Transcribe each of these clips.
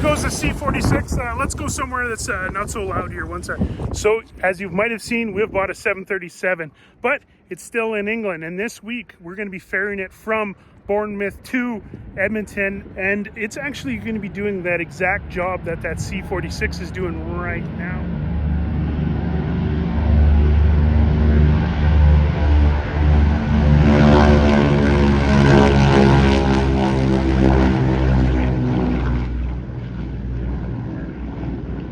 goes the C46. Let's go somewhere that's not so loud here. One sec. So, as you might have seen, we've bought a 737, but it's still in England. And this week, we're going to be ferrying it from Bournemouth to Edmonton. And it's actually going to be doing that exact job that C46 is doing right now.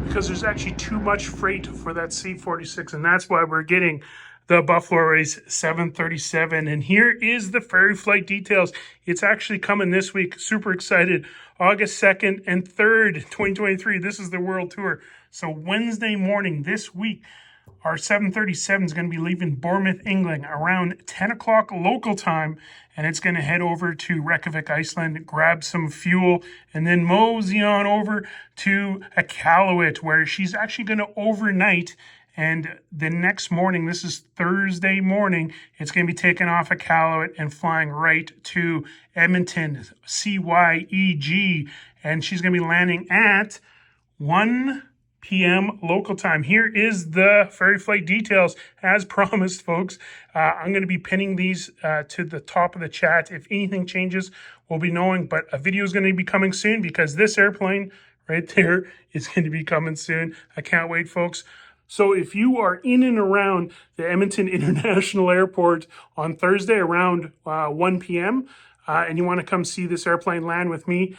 Because there's actually too much freight for that C46, and that's why we're getting the Buffalo Airways 737. And here is the ferry flight details. It's actually coming this week. Super excited. August 2nd and 3rd, 2023. This is the world tour. So Wednesday morning this week, our 737 is going to be leaving Bournemouth, England around 10 o'clock local time, and it's going to head over to Reykjavik, Iceland, grab some fuel, and then mosey on over to Iqaluit, where she's actually going to overnight. And the next morning, this is Thursday morning, it's going to be taking off Iqaluit and flying right to Edmonton, CYEG, and she's going to be landing at 1 p.m. local time. Here is the ferry flight details. As promised, folks, I'm going to be pinning these to the top of the chat. If anything changes, we'll be knowing, but a video is going to be coming soon because this airplane right there is going to be coming soon. I can't wait, folks. So if you are in and around the Edmonton International Airport on Thursday around 1 p.m. And you want to come see this airplane land with me,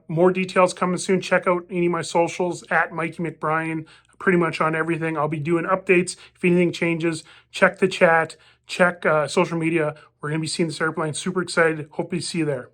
more details coming soon. Check out any of my socials at Mikey McBryan, pretty much on everything. I'll be doing updates. If anything changes, check the chat, check social media. We're going to be seeing this airplane. Super excited. Hope to see you there.